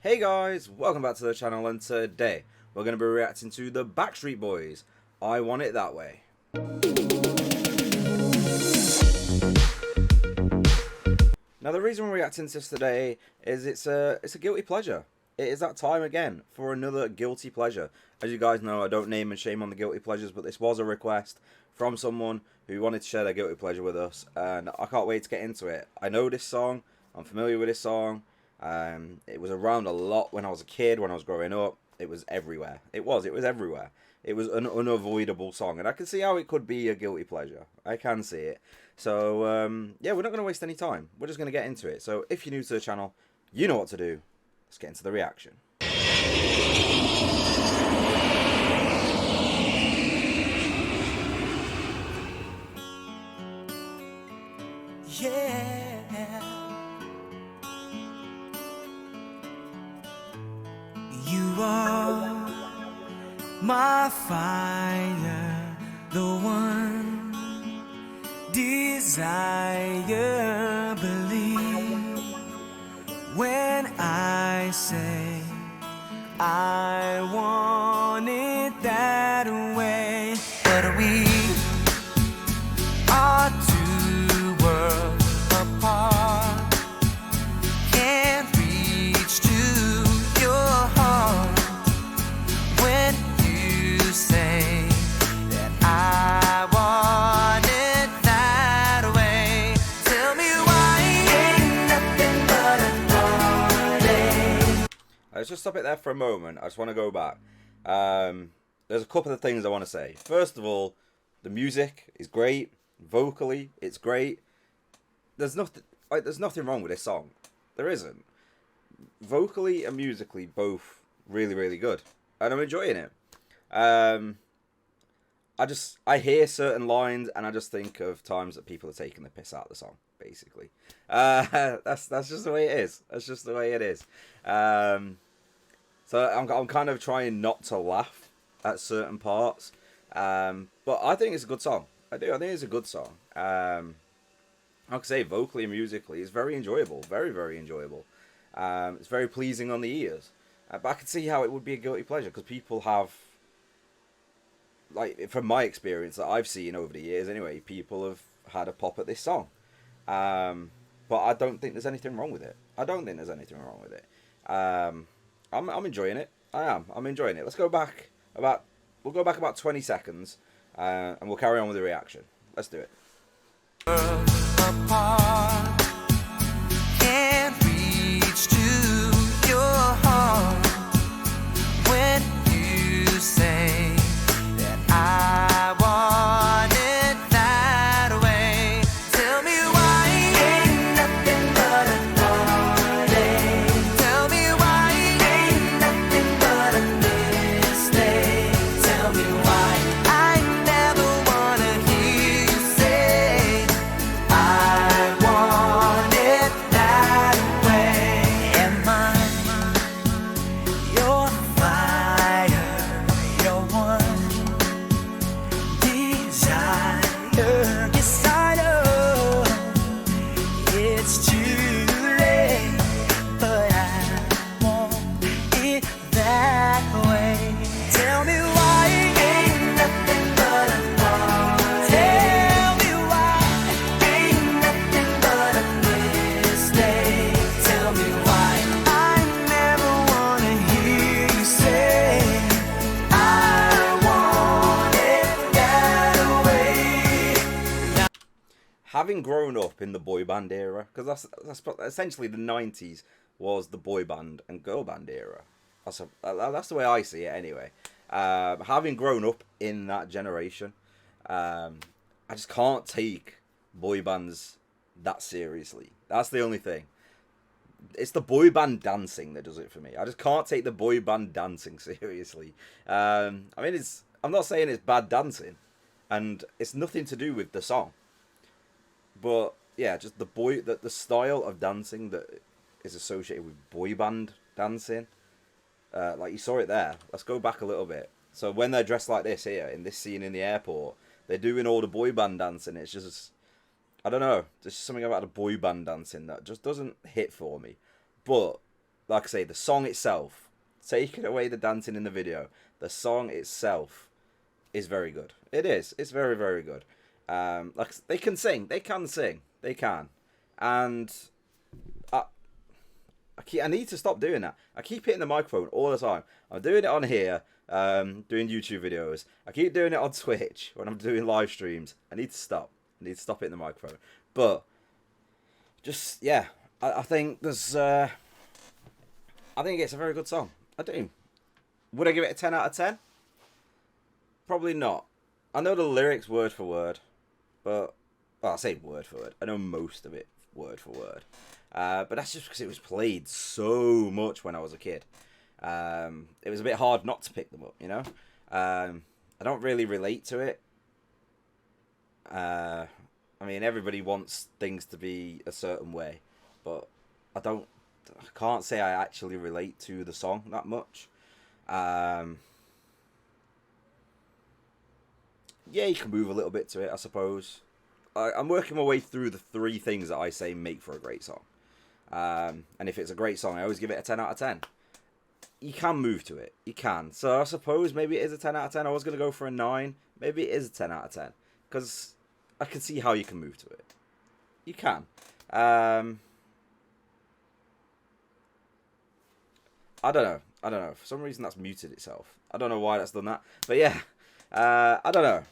Hey guys, welcome back to the channel, and today we're going to be reacting to the Backstreet Boys, I Want It That Way. Now the reason we're reacting to this today is it's a guilty pleasure. It is that time again for another guilty pleasure. As you guys know, I don't name and shame on the guilty pleasures, but this was a request from someone who wanted to share their guilty pleasure with us, and I can't wait to get into it. I know this song, I'm familiar with this song. It was around a lot when I was a kid, when I was growing up. It was everywhere. It was everywhere. It was an unavoidable song, and I can see how it could be a guilty pleasure. I can see it. So, yeah, we're not going to waste any time. We're just going to get into it. So, if you're new to the channel, you know what to do. Let's get into the reaction. Yeah, you are my fire, the one desire. Believe when I say I want it that way. But we are two worlds apart. Can't reach to your heart when you say that I want it that way. Tell me why ain't nothing but a heartache. Let's just stop it there for a moment. I just want to go back. There's a couple of things I want to say. First of all, the music is great. Vocally, it's great. There's nothing wrong with this song. There isn't. Vocally and musically, both really, really good, and I'm enjoying it. I hear certain lines, and I just think of times that people are taking the piss out of the song. Basically, that's just the way it is. That's just the way it is. So I'm kind of trying not to laugh at certain parts, but I think it's a good song. I think it's a good song. Like I say, vocally and musically, it's very enjoyable. Very, very enjoyable. It's very pleasing on the ears. But I can see how it would be a guilty pleasure, because people have, like, from my experience that I've seen over the years anyway, people have had a pop at this song. But I don't think there's anything wrong with it. I don't think there's anything wrong with it. I'm enjoying it. I'm enjoying it. Let's go back about, we'll go back about 20 seconds, and we'll carry on with the reaction. Let's do it. Apart, can't reach to your heart when you say that I want it that way. Tell me why ain't nothing but a heartache. Tell me why ain't nothing but a mistake. Tell me why I never wanna hear you say I want it that way. Am I your fire, your one desire? Yes, I know it's too late, but I want it that way. Tell me why ain't nothing but a heartache. Tell me why ain't nothing but a mistake. Tell me why I never wanna hear you say I want it that way. Having grown up in the boy band era, because that's essentially the 90s was the boy band and girl band era. That's the way I see it anyway. Having grown up in that generation, I just can't take boy bands that seriously. That's the only thing. It's the boy band dancing that does it for me. I just can't take the boy band dancing seriously. I mean, I'm not saying it's bad dancing, and it's nothing to do with the song. But yeah, just the style of dancing that is associated with boy band dancing. Like you saw it there. Let's go back a little bit. So when they're dressed like this here in this scene in the airport, they're doing all the boy band dancing. It's just, I don't know. There's something about the boy band dancing that just doesn't hit for me. But like I say, the song itself, taking away the dancing in the video, the song itself is very good. It is. It's very, very good. Like they can sing. They can sing. They can. And I need to stop doing that. I keep hitting the microphone all the time. I'm doing it on here, doing YouTube videos. I keep doing it on Twitch when I'm doing live streams. I need to stop. I need to stop hitting the microphone. But just yeah, I think there's. I think it's a very good song. I do. Would I give it a 10 out of 10? Probably not. I know the lyrics word for word, but well, I say word for word. I know most of it word for word. But that's just because it was played so much when I was a kid. It was a bit hard not to pick them up, you know. I don't really relate to it. I mean, everybody wants things to be a certain way, but I can't say I actually relate to the song that much. Yeah, you can move a little bit to it, I suppose. I'm working my way through the 3 things that I say make for a great song. And if it's a great song, I always give it a 10 out of 10. You can move to it. You can. So I suppose maybe it is a 10 out of 10. I was going to go for a 9. Maybe it is a 10 out of 10. Because I can see how you can move to it. You can. I don't know. For some reason that's muted itself. I don't know why that's done that. But yeah. I don't know.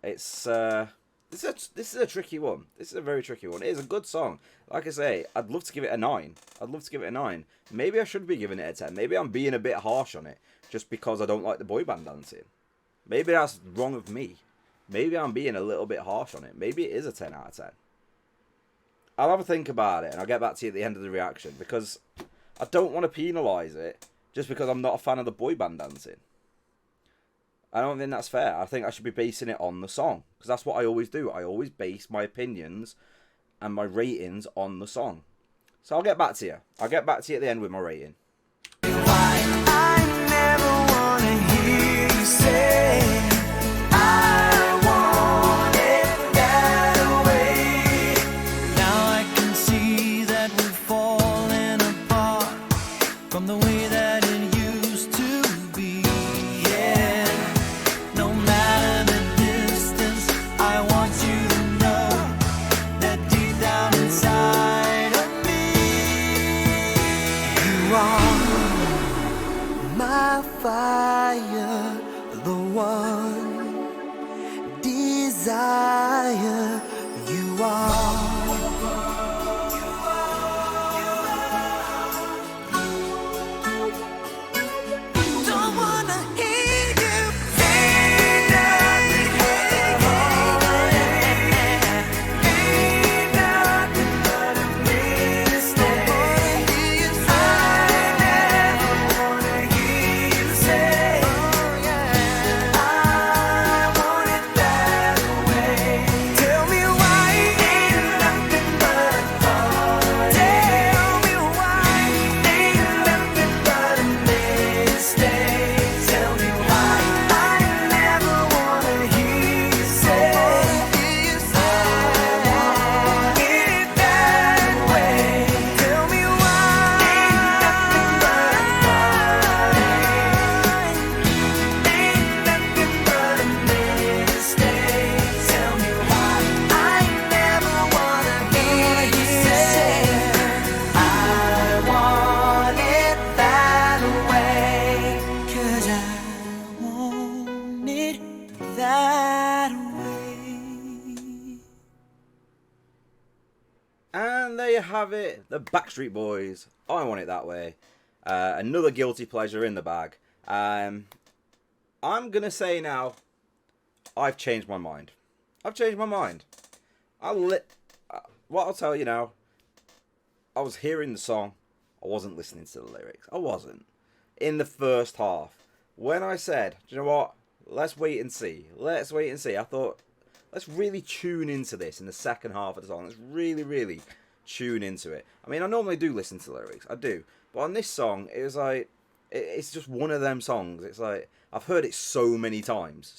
It's this is a tricky one. This is a very tricky one. It is a good song. Like I say, I'd love to give it a 9. Maybe I should be giving it a 10. Maybe I'm being a bit harsh on it just because I don't like the boy band dancing. Maybe that's wrong of me. Maybe I'm being a little bit harsh on it. Maybe it is a 10 out of 10. I'll have a think about it and I'll get back to you at the end of the reaction because I don't want to penalise it just because I'm not a fan of the boy band dancing. I don't think that's fair. I think I should be basing it on the song. Because that's what I always do. I always base my opinions and my ratings on the song. So I'll get back to you. I'll get back to you at the end with my rating. I never wanna hear you say I want it that way. Now I can see that we're falling apart from the way that it used to be. Yeah. No matter the distance, I want you to know that deep down inside of me, you are my fire, the one desire. You are. Don't wanna hear you say nothing, ain't nothing but a mistake. I never wanna hear you say, I want it that way. Tell me why ain't nothing but a thought. Tell me why ain't nothing but a mistake. Tell me why I never wanna hear you say, I want it that way. Tell me why ain't nothing but a thought. Ain't nothing but a mistake. Tell me why I never wanna hear you say, I want it that way. 'Cause I want it that way. And there you have it. The Backstreet Boys. I Want It That Way. Another guilty pleasure in the bag. I'm going to say now, I've changed my mind. What I'll tell you now, I was hearing the song. I wasn't listening to the lyrics. I wasn't. In the first half. When I said, do you know what? Let's wait and see. I thought, let's really tune into this in the second half of the song. Let's really, really tune into it. I mean, I normally do listen to the lyrics. I do. But on this song, it was like, it's just one of them songs. It's like, I've heard it so many times.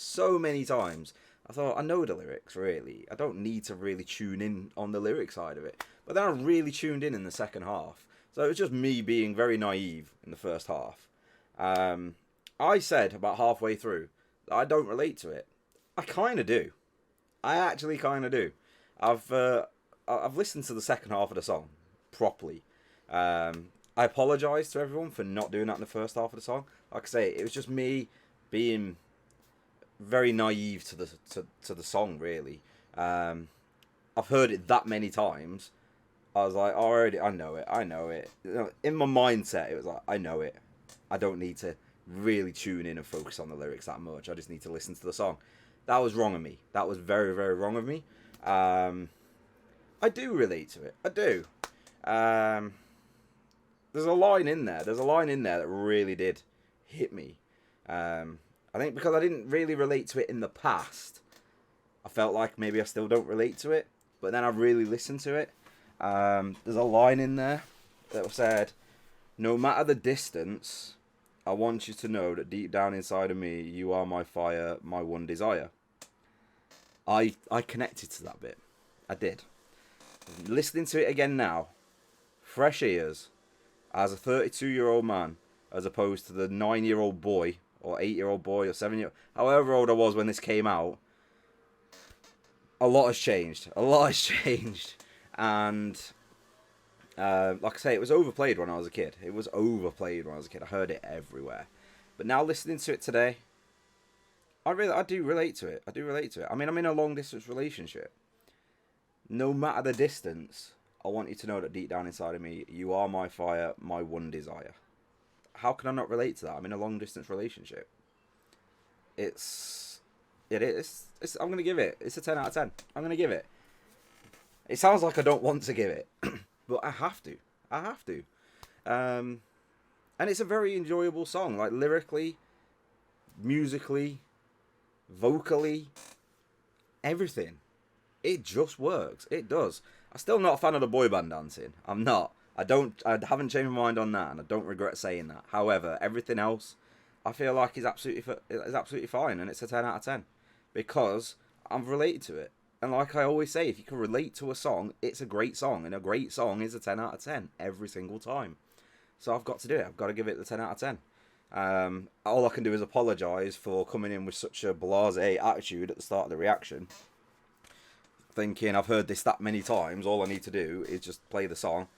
I thought, I know the lyrics, really. I don't need to really tune in on the lyric side of it. But then I really tuned in the second half So it was just me being very naive in the first half. I said about halfway through that I don't relate to it. I kind of do. I actually kind of do. I've listened to the second half of the song properly. I apologise to everyone for not doing that in the first half of the song. Like I say, it was just me being very naive to the song, really. I've heard it that many times. I was like, already, I know it. In my mindset, it was like, I know it. I don't need to really tune in and focus on the lyrics that much. I just need to listen to the song. That was wrong of me. That was very, very wrong of me. I do relate to it. I do. There's a line in there. That really did hit me. I think because I didn't really relate to it in the past, I felt like maybe I still don't relate to it. But then I really listened to it. There's a line in there that said, "No matter the distance, I want you to know that deep down inside of me, you are my fire, my one desire." I connected to that bit. I did. Listening to it again now, fresh ears, as a 32-year-old man, as opposed to the 9-year-old boy, or 8-year-old boy, or 7-year, however old I was when this came out, a lot has changed. And like I say, it was overplayed when I was a kid. I heard it everywhere. But now listening to it today, I do relate to it. I mean, I'm in a long distance relationship. No matter the distance, I want you to know that deep down inside of me, you are my fire, my one desire. How can I not relate to that? I'm in a long distance relationship. I'm going to give it. It's a 10 out of 10. I'm going to give it. It sounds like I don't want to give it, but I have to. And it's a very enjoyable song, like lyrically, musically, vocally, everything. It just works. It does. I'm still not a fan of the boy band dancing. I'm not. I haven't changed my mind on that, and I don't regret saying that. However, everything else, I feel like is absolutely fine, and it's a 10 out of 10 because I'm related to it. And like I always say, if you can relate to a song, it's a great song, and a great song is a 10 out of 10 every single time. So I've got to do it. I've got to give it the 10 out of 10. All I can do is apologise for coming in with such a blasé attitude at the start of the reaction, thinking I've heard this that many times, all I need to do is just play the song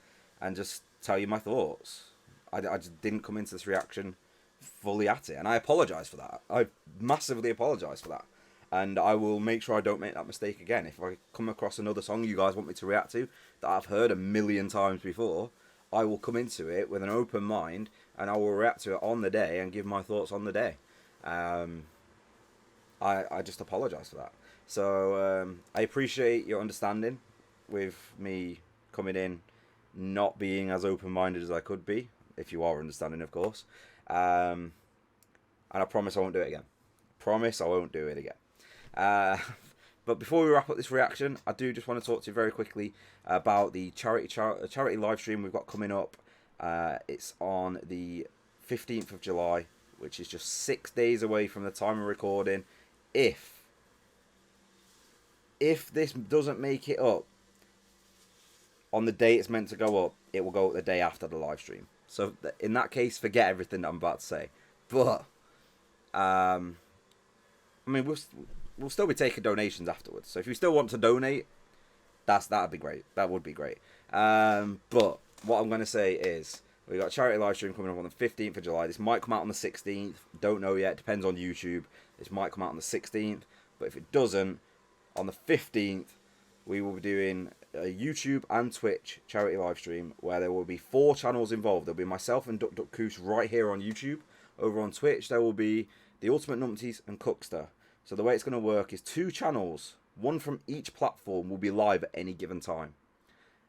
and just tell you my thoughts. I just didn't come into this reaction fully at it, and I apologise for that. I massively apologise for that. And I will make sure I don't make that mistake again. If I come across another song you guys want me to react to that I've heard a million times before, I will come into it with an open mind and I will react to it on the day and give my thoughts on the day. I just apologise for that. So I appreciate your understanding with me coming in not being as open-minded as I could be, if you are understanding, of course. And I promise I won't do it again. Promise I won't do it again. But before we wrap up this reaction, I do just want to talk to you very quickly about the charity live stream we've got coming up. It's on the 15th of July, which is just 6 days away from the time of recording. If this doesn't make it up on the day it's meant to go up, it will go up the day after the live stream. So in that case, forget everything that I'm about to say. But I mean, we'll still be taking donations afterwards. So if you still want to donate, that'd be great. That would be great. But what I'm going to say is we got a charity live stream coming up on the 15th of July. This might come out on the 16th. Don't know yet. Depends on YouTube. This might come out on the 16th. But if it doesn't, on the 15th, we will be doing a YouTube and Twitch charity live stream where there will be 4 channels involved. There'll be myself and Duck Duck Coos right here on YouTube. Over on Twitch, there will be the Ultimate Numpties and Cookster. So the way it's going to work is 2 channels, one from each platform, will be live at any given time.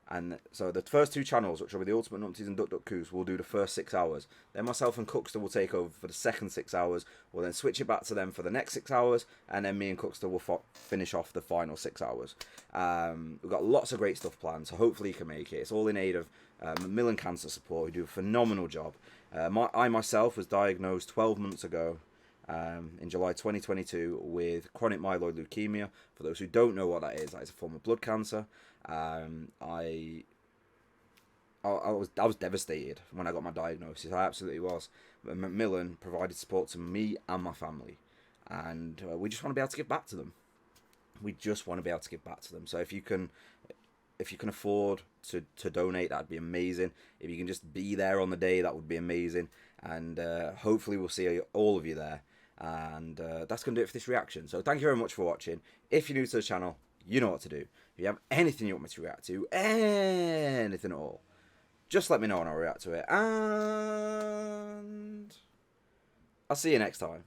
And so the first 2 channels, which will be the Ultimate Numpties and Duck Duck Coos, will do the first 6 hours. Then myself and Cookster will take over for the second 6 hours. We'll then switch it back to them for the next 6 hours. And then me and Cookster will finish off the final 6 hours. We've got lots of great stuff planned, so hopefully you can make it. It's all in aid of Macmillan Cancer Support, who do a phenomenal job. I myself was diagnosed 12 months ago. In July 2022 with chronic myeloid leukemia. For those who don't know what that is a form of blood cancer. I I was devastated when I got my diagnosis. I absolutely was. But Macmillan provided support to me and my family, and we just want to be able to give back to them. We just want to be able to give back to them. So if you can afford to donate, that'd be amazing. If you can just be there on the day, that would be amazing. And hopefully we'll see all of you there. And that's going to do it for this reaction. So thank you very much for watching. If you're new to the channel, you know what to do. If you have anything you want me to react to, anything at all, just let me know and I'll react to it. And I'll see you next time.